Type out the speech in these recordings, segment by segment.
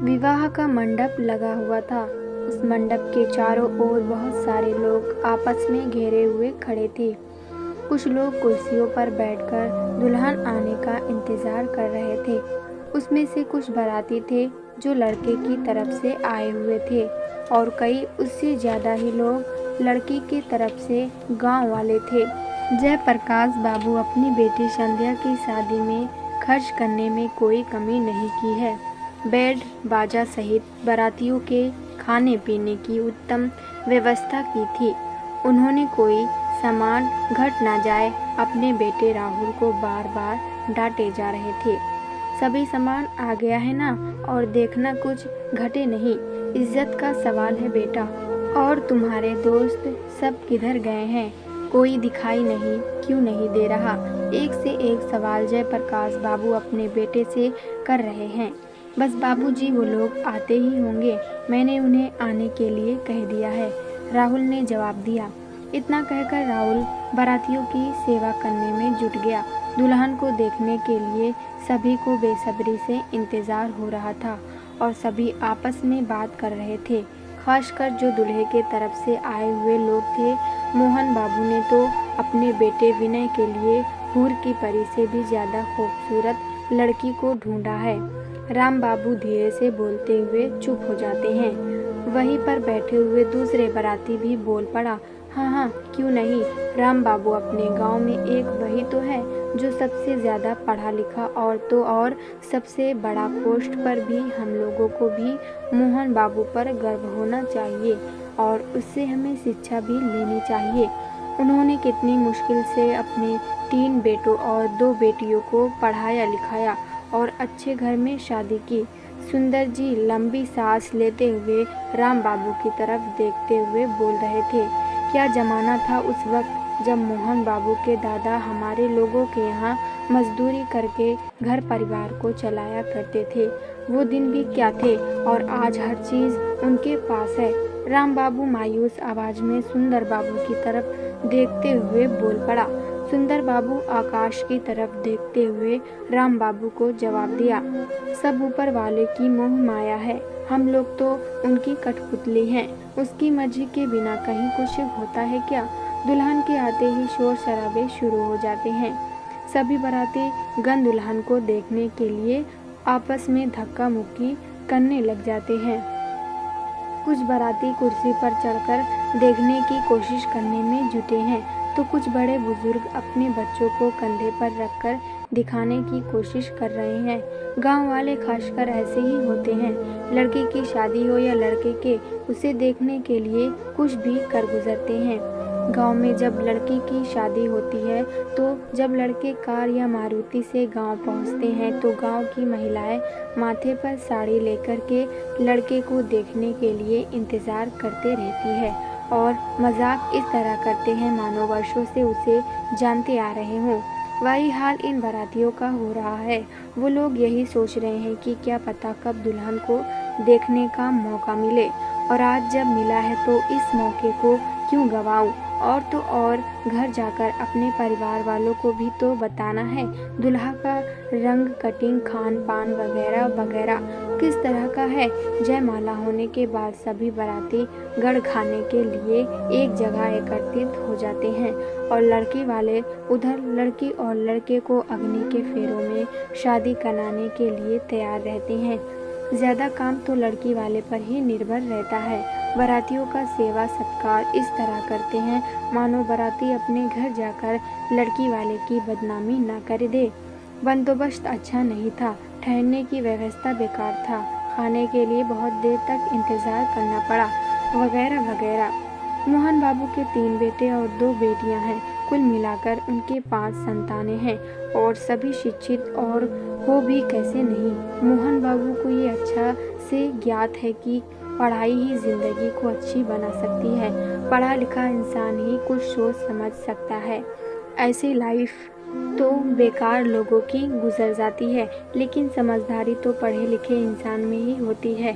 विवाह का मंडप लगा हुआ था। उस मंडप के चारों ओर बहुत सारे लोग आपस में घेरे हुए खड़े थे। कुछ लोग कुर्सियों पर बैठकर दुल्हन आने का इंतजार कर रहे थे। उसमें से कुछ बाराती थे जो लड़के की तरफ से आए हुए थे और कई उससे ज़्यादा ही लोग लड़की की तरफ से गांव वाले थे। जयप्रकाश बाबू अपनी बेटी संध्या की शादी में खर्च करने में कोई कमी नहीं की है। बैंड बाजा सहित बारातियों के खाने पीने की उत्तम व्यवस्था की थी। उन्होंने कोई सामान घट ना जाए अपने बेटे राहुल को बार बार डांटे जा रहे थे। सभी सामान आ गया है ना, और देखना कुछ घटे नहीं, इज्जत का सवाल है बेटा। और तुम्हारे दोस्त सब किधर गए हैं? कोई दिखाई नहीं क्यों नहीं दे रहा? एक से एक सवाल जयप्रकाश बाबू अपने बेटे से कर रहे हैं। बस बाबूजी, वो लोग आते ही होंगे, मैंने उन्हें आने के लिए कह दिया है, राहुल ने जवाब दिया। इतना कहकर राहुल बारातियों की सेवा करने में जुट गया। दुल्हन को देखने के लिए सभी को बेसब्री से इंतजार हो रहा था और सभी आपस में बात कर रहे थे, खासकर जो दूल्हे के तरफ से आए हुए लोग थे। मोहन बाबू ने तो अपने बेटे विनय के लिए हूर की परी से भी ज़्यादा खूबसूरत लड़की को ढूंढा है। राम बाबू धीरे से बोलते हुए चुप हो जाते हैं। वहीं पर बैठे हुए दूसरे बाराती भी बोल पड़ा, हाँ हाँ क्यों नहीं, राम बाबू अपने गांव में एक वही तो है जो सबसे ज़्यादा पढ़ा लिखा और तो और सबसे बड़ा पोस्ट पर भी। हम लोगों को भी मोहन बाबू पर गर्व होना चाहिए और उससे हमें शिक्षा भी लेनी चाहिए। उन्होंने कितनी मुश्किल से अपने 3 बेटों और 2 बेटियों को पढ़ाया लिखाया और अच्छे घर में शादी की। सुंदर जी लंबी सांस लेते हुए राम बाबू की तरफ देखते हुए बोल रहे थे, क्या जमाना था उस वक्त जब मोहन बाबू के दादा हमारे लोगों के यहाँ मजदूरी करके घर परिवार को चलाया करते थे। वो दिन भी क्या थे, और आज हर चीज़ उनके पास है। राम बाबू मायूस आवाज़ में सुंदर बाबू की तरफ देखते हुए बोल पड़ा। सुंदर बाबू आकाश की तरफ देखते हुए राम बाबू को जवाब दिया, सब ऊपर वाले की मोह माया है, हम लोग तो उनकी कठपुतली हैं। उसकी मर्जी के बिना कहीं कुछ होता है क्या? दुल्हन के आते ही शोर शराबे शुरू हो जाते हैं। सभी बाराती गन दुल्हन को देखने के लिए आपस में धक्का मुक्की करने लग जाते हैं। कुछ बाराती कुर्सी पर चढ़कर देखने की कोशिश करने में जुटे हैं, तो कुछ बड़े बुजुर्ग अपने बच्चों को कंधे पर रखकर दिखाने की कोशिश कर रहे हैं। गांव वाले खासकर ऐसे ही होते हैं। लड़की की शादी हो या लड़के के, उसे देखने के लिए कुछ भी कर गुजरते हैं। गांव में जब लड़की की शादी होती है, तो जब लड़के कार या मारुति से गांव पहुंचते हैं, तो गांव की महिलाएं माथे पर साड़ी लेकर के लड़के को देखने के लिए इंतज़ार करते रहती है और मजाक इस तरह करते हैं मानो वर्षों से उसे जानते आ रहे हों। वही हाल इन बारातियों का हो रहा है। वो लोग यही सोच रहे हैं कि क्या पता कब दुल्हन को देखने का मौका मिले, और आज जब मिला है तो इस मौके को क्यों गंवाऊं। और तो और घर जाकर अपने परिवार वालों को भी तो बताना है दुल्हा का रंग, कटिंग, खान पान वगैरह वगैरह किस तरह का है। जयमाला होने के बाद सभी बाराती गढ़ खाने के लिए एक जगह एकत्रित हो जाते हैं और लड़की वाले उधर लड़की और लड़के को अग्नि के फेरों में शादी कराने के लिए तैयार रहते हैं। ज़्यादा काम तो लड़की वाले पर ही निर्भर रहता है। बारातियों का सेवा सत्कार इस तरह करते हैं मानो बाराती अपने घर जाकर लड़की वाले की बदनामी ना कर दे। बंदोबस्त अच्छा नहीं था, ठहरने की व्यवस्था बेकार था, खाने के लिए बहुत देर तक इंतज़ार करना पड़ा, वगैरह वगैरह। मोहन बाबू के 3 बेटे और 2 बेटियां हैं। कुल मिलाकर उनके 5 संतानें हैं और सभी शिक्षित और हो भी कैसे नहीं। मोहन बाबू को ये अच्छा से ज्ञात है कि पढ़ाई ही जिंदगी को अच्छी बना सकती है। पढ़ा लिखा इंसान ही कुछ सोच समझ सकता है। ऐसी लाइफ तो बेकार लोगों की गुजर जाती है, लेकिन समझदारी तो पढ़े लिखे इंसान में ही होती है।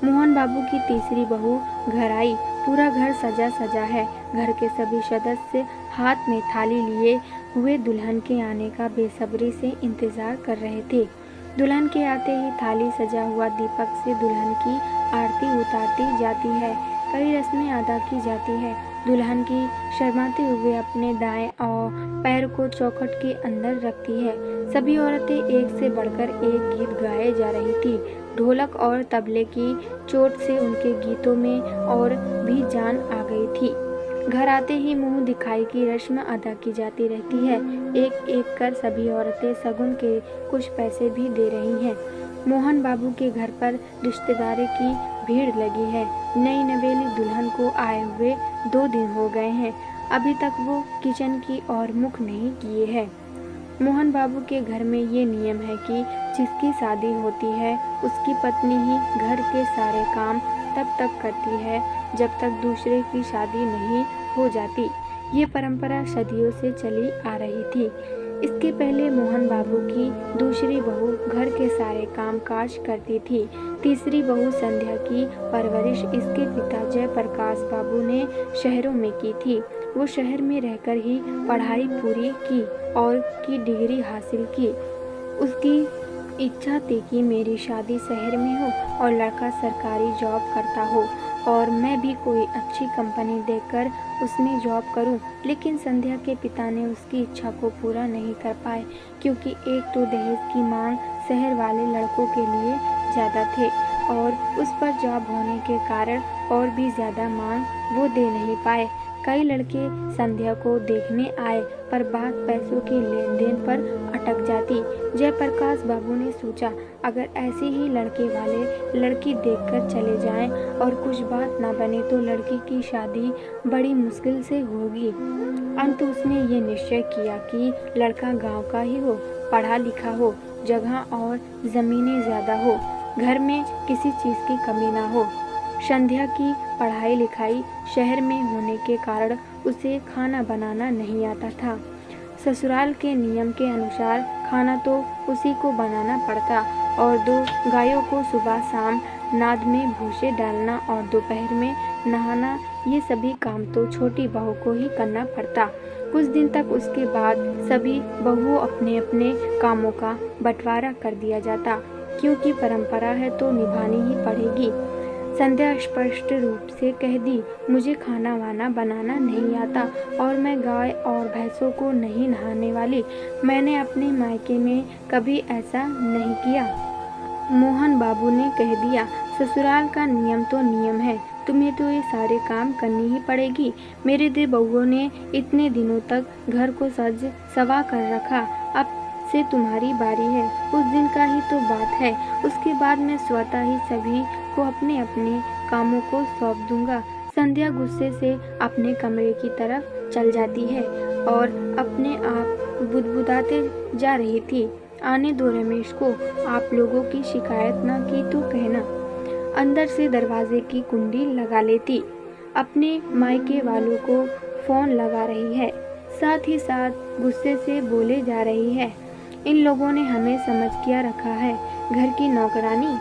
मोहन बाबू की तीसरी बहू घर आई। पूरा घर सजा सजा है। घर के सभी सदस्य हाथ में थाली लिए हुए दुल्हन के आने का बेसब्री से इंतजार कर रहे थे। दुल्हन के आते ही थाली सजा हुआ दीपक से दुल्हन की आरती उतारती जाती है। कई रस्में अदा की जाती है। दुल्हन की शर्माते हुए अपने दाएं और पैर को चौखट के अंदर रखती है। सभी औरतें एक से बढ़कर एक गीत गाए जा रही थी। ढोलक और तबले की चोट से उनके गीतों में और भी जान आ गई थी। घर आते ही मुंह दिखाई की रस्म अदा की जाती रहती है। एक एक कर सभी औरतें शगुन के कुछ पैसे भी दे रही हैं। मोहन बाबू के घर पर रिश्तेदारी की भीड़ लगी है। नई नवेली दुल्हन को आए हुए 2 दिन हो गए हैं। अभी तक वो किचन की ओर मुख नहीं किए हैं। मोहन बाबू के घर में ये नियम है कि जिसकी शादी होती है उसकी पत्नी ही घर के सारे काम तब तक करती है जब तक दूसरे की शादी नहीं हो जाती। ये परंपरा सदियों से चली आ रही थी। इसके पहले मोहन बाबू की दूसरी बहू घर के सारे काम काज करती थी। तीसरी बहू संध्या की परवरिश इसके पिता जयप्रकाश बाबू ने शहरों में की थी। वो शहर में रहकर ही पढ़ाई पूरी की और की डिग्री हासिल की। उसकी इच्छा थी कि मेरी शादी शहर में हो और लड़का सरकारी जॉब करता हो और मैं भी कोई अच्छी कंपनी देखकर उसमें जॉब करूं। लेकिन संध्या के पिता ने उसकी इच्छा को पूरा नहीं कर पाए, क्योंकि एक तो दहेज की मांग शहर वाले लड़कों के लिए ज़्यादा थे और उस पर जॉब होने के कारण और भी ज़्यादा मांग वो दे नहीं पाए। कई लड़के संध्या को देखने आए पर बात पैसों की लेन देन पर अटक जाती। जयप्रकाश बाबू ने सोचा, अगर ऐसे ही लड़के वाले लड़की देखकर चले जाएं और कुछ बात ना बने तो लड़की की शादी बड़ी मुश्किल से होगी। अंत उसने ये निश्चय किया कि लड़का गांव का ही हो, पढ़ा लिखा हो, जगह और ज़मीनें ज़्यादा हो, घर में किसी चीज़ की कमी ना हो। संध्या की पढ़ाई लिखाई शहर में होने के कारण उसे खाना बनाना नहीं आता था। ससुराल के नियम के अनुसार खाना तो उसी को बनाना पड़ता और 2 गायों को सुबह शाम नाद में भूसे डालना और दोपहर में नहाना, ये सभी काम तो छोटी बहू को ही करना पड़ता। कुछ दिन तक उसके बाद सभी बहुओं अपने अपने कामों का बंटवारा कर दिया जाता, क्योंकि परंपरा है तो निभानी ही पड़ेगी। संध्या स्पष्ट रूप से कह दी, मुझे खाना वाना बनाना नहीं आता और मैं गाय और भैंसों को नहीं नहाने वाली। मैंने अपने मायके में कभी ऐसा नहीं किया। मोहन बाबू ने कह दिया, ससुराल का नियम तो नियम है, तुम्हें तो ये सारे काम करनी ही पड़ेगी। मेरे 2 बहुओं ने इतने दिनों तक घर को सज सवा कर रखा, अब से तुम्हारी बारी है। उस दिन का ही तो बात है, उसके बाद मैं स्वतः ही सभी को अपने अपने कामों को सौंप दूंगा। संध्या गुस्से से अपने कमरे की तरफ चल जाती है और अपने आप बुदबुदाते जा रही थी, आने दो रमेश को, आप लोगों की शिकायत ना की तो कहना। अंदर से दरवाजे की कुंडी लगा लेती, अपने मायके वालों को फोन लगा रही है, साथ ही साथ गुस्से से बोले जा रही है, इन लोगों ने हमें समझ किया रखा है, घर की नौकरानी,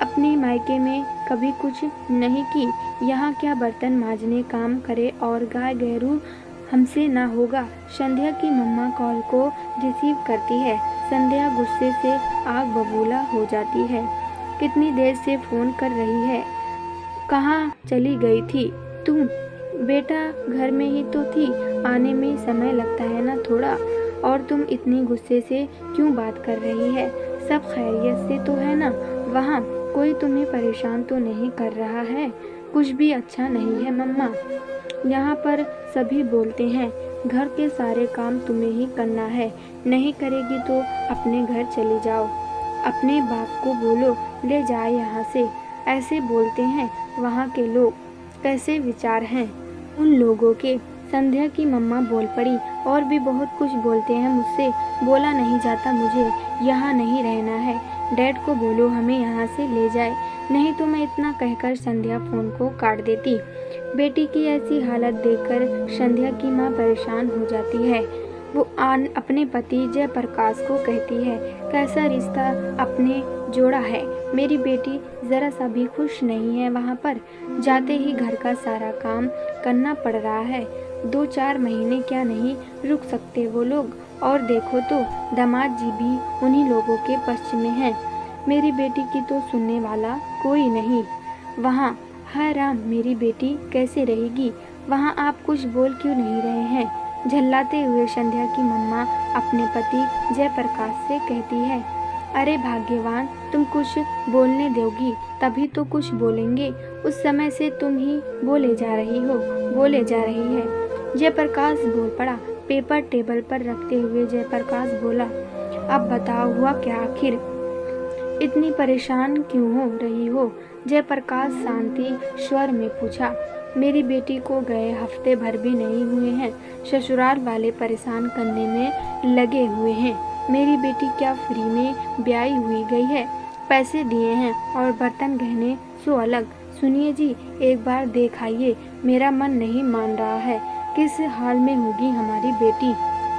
अपने मायके में कभी कुछ नहीं की, यहाँ क्या बर्तन मांजने काम करे और गाय गहरू हमसे ना होगा। संध्या की मम्मा कॉल को रिसीव करती है। संध्या गुस्से से आग बबूला हो जाती है, कितनी देर से फ़ोन कर रही है, कहाँ चली गई थी तुम? बेटा घर में ही तो थी, आने में समय लगता है ना थोड़ा, और तुम इतनी गुस्से से क्यों बात कर रही है? सब खैरियत से तो है ना? वहाँ कोई तुम्हें परेशान तो नहीं कर रहा है? कुछ भी अच्छा नहीं है मम्मा, यहाँ पर सभी बोलते हैं घर के सारे काम तुम्हें ही करना है, नहीं करेगी तो अपने घर चली जाओ, अपने बाप को बोलो ले जाए यहाँ से, ऐसे बोलते हैं वहाँ के लोग। कैसे विचार हैं उन लोगों के? संध्या की मम्मा बोल पड़ी, और भी बहुत कुछ बोलते हैं मुझसे, बोला नहीं जाता, मुझे यहाँ नहीं रहना है, डैड को बोलो हमें यहाँ से ले जाए, नहीं तो मैं इतना कहकर संध्या फ़ोन को काट देती। बेटी की ऐसी हालत देखकर संध्या की माँ परेशान हो जाती है। वो अपने पति जयप्रकाश को कहती है, कैसा रिश्ता अपने जोड़ा है, मेरी बेटी ज़रा सा भी खुश नहीं है, वहाँ पर जाते ही घर का सारा काम करना पड़ रहा है, 2-4 महीने क्या नहीं रुक सकते वो लोग? और देखो तो दामाद जी भी उन्हीं लोगों के पक्ष में हैं। मेरी बेटी की तो सुनने वाला कोई नहीं। वहाँ हाय राम, मेरी बेटी कैसे रहेगी? वहाँ आप कुछ बोल क्यों नहीं रहे हैं? झल्लाते हुए संध्या की मम्मा अपने पति जयप्रकाश से कहती है। अरे भाग्यवान, तुम कुछ बोलने दोगी तभी तो कुछ बोलेंगे। उस समय से तुम ही बोले जा रही है। जयप्रकाश बोल पड़ा। पेपर टेबल पर रखते हुए जयप्रकाश बोला, अब बताओ हुआ क्या आखिर? इतनी परेशान क्यों हो रही हो? जयप्रकाश शांति स्वर में पूछा। मेरी बेटी को गए हफ्ते भर भी नहीं हुए हैं, ससुराल वाले परेशान करने में लगे हुए हैं। मेरी बेटी क्या फ्री में ब्याही हुई गई है? पैसे दिए हैं और बर्तन गहने सो अलग। सुनिए जी, एक बार देख आइए, मेरा मन नहीं मान रहा है। किस हाल में होगी हमारी बेटी?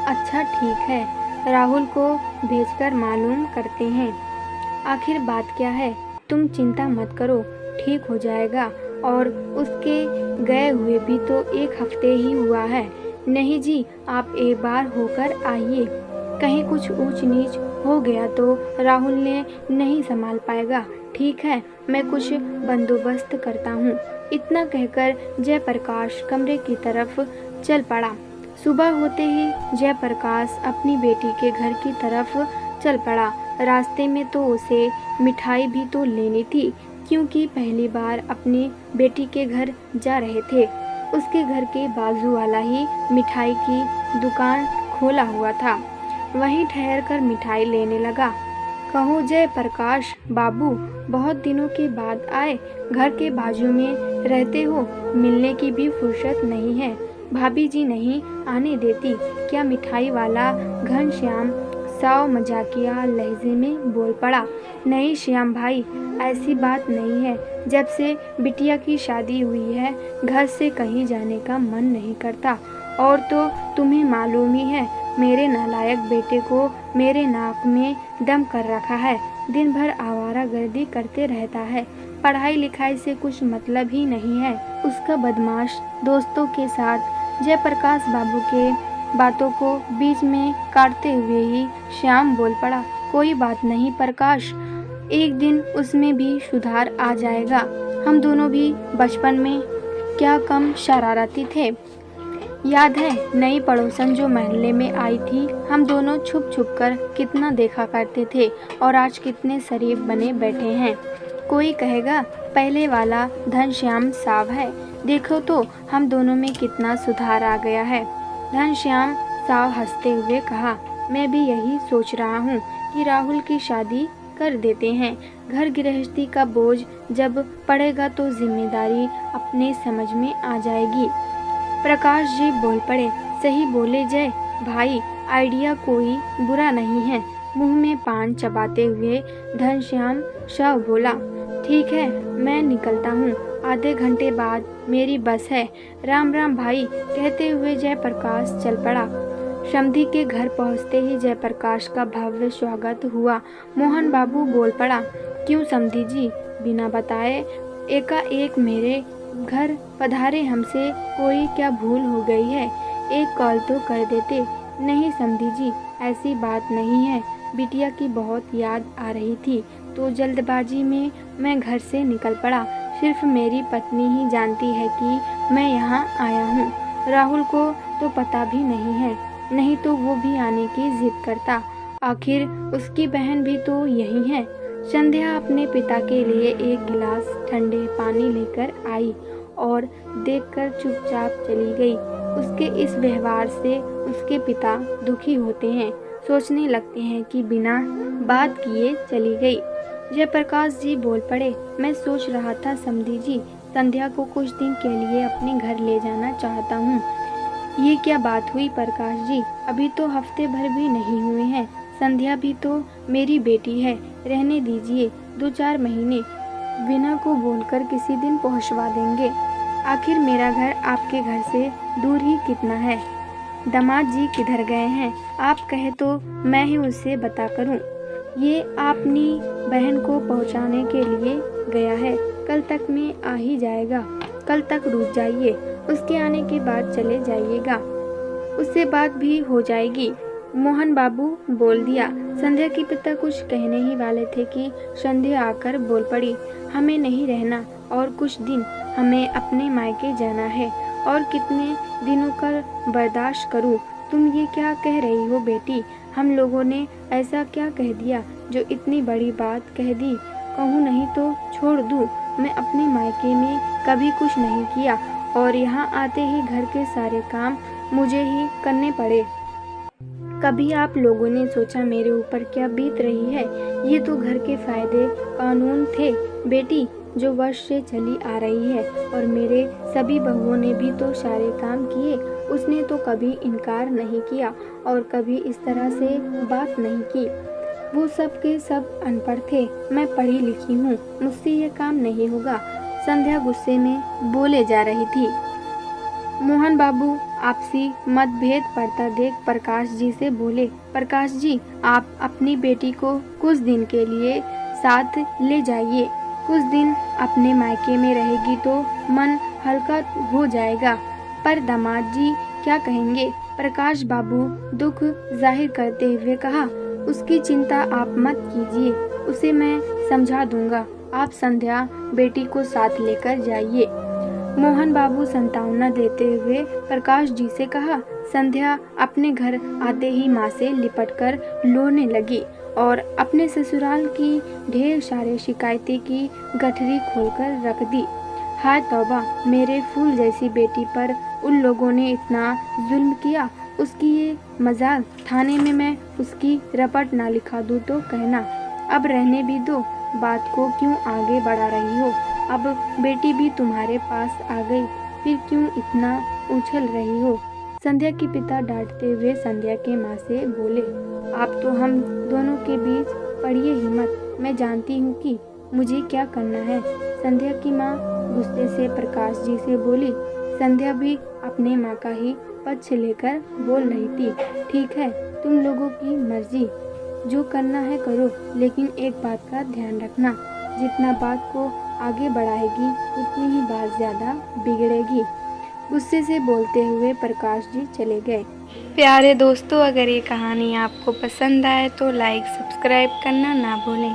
अच्छा ठीक है, राहुल को भेजकर मालूम करते हैं आखिर बात क्या है। तुम चिंता मत करो, ठीक हो जाएगा। और उसके गए हुए भी तो 1 हफ्ते ही हुआ है। नहीं जी, आप एक बार होकर आइए। कहीं कुछ ऊंच नीच हो गया तो राहुल ने नहीं संभाल पाएगा। ठीक है, मैं कुछ बंदोबस्त करता हूँ। इतना कहकर जयप्रकाश कमरे की तरफ चल पड़ा। सुबह होते ही जयप्रकाश अपनी बेटी के घर की तरफ चल पड़ा। रास्ते में तो उसे मिठाई भी तो लेनी थी, क्योंकि पहली बार अपनी बेटी के घर जा रहे थे। उसके घर के बाजू वाला ही मिठाई की दुकान खोला हुआ था। वहीं ठहरकर मिठाई लेने लगा। कहूँ जयप्रकाश बाबू, बहुत दिनों के बाद आए, घर के बाजू में रहते हो, मिलने की भी फुर्सत नहीं है। भाभी जी नहीं आने देती क्या? मिठाई वाला घनश्याम साव मजाकिया लहजे में बोल पड़ा। नहीं श्याम भाई, ऐसी बात नहीं है। जब से बिटिया की शादी हुई है, घर से कहीं जाने का मन नहीं करता। और तो तुम्हें मालूम ही है, मेरे नालायक बेटे को मेरे नाक में दम कर रखा है। दिन भर आवारागर्दी करते रहता है, पढ़ाई लिखाई से कुछ मतलब ही नहीं है उसका। बदमाश दोस्तों के साथ जयप्रकाश बाबू के बातों को बीच में काटते हुए ही श्याम बोल पड़ा। कोई बात नहीं प्रकाश, एक दिन उसमें भी सुधार आ जाएगा। हम दोनों भी बचपन में क्या कम शरारती थे। याद है नई पड़ोसन जो मोहल्ले में आई थी, हम दोनों छुप छुप कर कितना देखा करते थे और आज कितने शरीफ बने बैठे हैं। कोई कहेगा पहले वाला घनश्याम साव है, देखो तो हम दोनों में कितना सुधार आ गया है। घनश्याम साव हंसते हुए कहा, मैं भी यही सोच रहा हूँ कि राहुल की शादी कर देते हैं। घर गृहस्थी का बोझ जब पड़ेगा तो जिम्मेदारी अपने समझ में आ जाएगी। प्रकाश जी बोल पड़े। सही बोले जय भाई, आइडिया कोई बुरा नहीं है। मुंह में पान चबाते हुए घनश्याम साव बोला। ठीक है, मैं निकलता हूँ, आधे घंटे बाद मेरी बस है। राम राम भाई, कहते हुए जयप्रकाश चल पड़ा। समधी के घर पहुँचते ही जयप्रकाश का भव्य स्वागत हुआ। मोहन बाबू बोल पड़ा, क्यों समधी जी, बिना बताए एकाएक मेरे घर पधारे? हमसे कोई क्या भूल हो गई है? एक कॉल तो कर देते। नहीं समधी जी, ऐसी बात नहीं है, बिटिया की बहुत याद आ रही थी तो जल्दबाजी में मैं घर से निकल पड़ा। सिर्फ मेरी पत्नी ही जानती है कि मैं यहाँ आया हूँ। राहुल को तो पता भी नहीं है, नहीं तो वो भी आने की जिद करता। आखिर उसकी बहन भी तो यही है। संध्या अपने पिता के लिए एक गिलास ठंडे पानी लेकर आई और देखकर चुपचाप चली गई। उसके इस व्यवहार से उसके पिता दुखी होते हैं, सोचने लगते हैं कि बिना बात किए चली गई। जयप्रकाश जी बोल पड़े, मैं सोच रहा था समधी जी, संध्या को कुछ दिन के लिए अपने घर ले जाना चाहता हूँ। ये क्या बात हुई प्रकाश जी, अभी तो हफ्ते भर भी नहीं हुए हैं। संध्या भी तो मेरी बेटी है, रहने दीजिए 2-4 महीने। वीना को बोलकर किसी दिन पहुंचवा देंगे। आखिर मेरा घर आपके घर से दूर ही कितना है। दामाद जी किधर गए हैं? आप कहे तो मैं ही उससे बता करूं। ये अपनी बहन को पहुंचाने के लिए गया है, कल तक में आ ही जाएगा। कल तक रुक जाइए, उसके आने के बाद चले जाइएगा, उससे बात भी हो जाएगी। मोहन बाबू बोल दिया। संध्या के पिता कुछ कहने ही वाले थे कि संध्या आकर बोल पड़ी, हमें नहीं रहना और कुछ दिन हमें अपने मायके जाना है और कितने दिनों का बर्दाश्त करूं। तुम ये क्या कह रही हो बेटी? हम लोगों ने ऐसा क्या कह दिया जो इतनी बड़ी बात कह दी? कहूँ नहीं तो छोड़ दूँ। मैं अपने मायके में कभी कुछ नहीं किया और यहाँ आते ही घर के सारे काम मुझे ही करने पड़े। कभी आप लोगों ने सोचा मेरे ऊपर क्या बीत रही है? ये तो घर के फायदे कानून थे बेटी जो वर्ष से चली आ रही है और मेरे सभी बहुओं ने भी तो सारे काम किए। उसने तो कभी इनकार नहीं किया और कभी इस तरह से बात नहीं की। वो सब के सब अनपढ़ थे, मैं पढ़ी लिखी हूँ, मुझसे ये काम नहीं होगा। संध्या गुस्से में बोले जा रही थी। मोहन बाबू आपसी मतभेद पड़ता देख प्रकाश जी से बोले, प्रकाश जी आप अपनी बेटी को कुछ दिन के लिए साथ ले जाइए। कुछ दिन अपने मायके में रहेगी तो मन हल्का हो जाएगा। पर दामाद जी क्या कहेंगे? प्रकाश बाबू दुख जाहिर करते हुए कहा, उसकी चिंता आप मत कीजिए, उसे मैं समझा दूंगा। आप संध्या बेटी को साथ लेकर जाइए। मोहन बाबू सांत्वना देते हुए प्रकाश जी से कहा। संध्या अपने घर आते ही माँ से लिपटकर रोने लगी और अपने ससुराल की ढेर सारे शिकायतें की गठरी खोलकर रख दी। हाय तौबा, मेरे फूल जैसी बेटी पर उन लोगों ने इतना जुल्म किया। उसकी ये मजाल, थाने में मैं उसकी रपट ना लिखा दूँ तो कहना। अब रहने भी दो, बात को क्यों आगे बढ़ा रही हो? अब बेटी भी तुम्हारे पास आ गई, फिर क्यों इतना उछल रही हो? संध्या के पिता डांटते हुए संध्या के माँ से बोले, आप तो हम दोनों के बीच पड़िए ही मत, मैं जानती हूँ कि मुझे क्या करना है। संध्या की माँ गुस्से से प्रकाश जी से बोली। संध्या भी अपने माँ का ही पक्ष लेकर बोल रही थी, ठीक है तुम लोगों की मर्जी, जो करना है करो, लेकिन एक बात का ध्यान रखना, जितना बात को आगे बढ़ाएगी उतनी ही बात ज़्यादा बिगड़ेगी। गुस्से से बोलते हुए प्रकाश जी चले गए। प्यारे दोस्तों, अगर ये कहानी आपको पसंद आए तो लाइक सब्सक्राइब करना ना भूलें।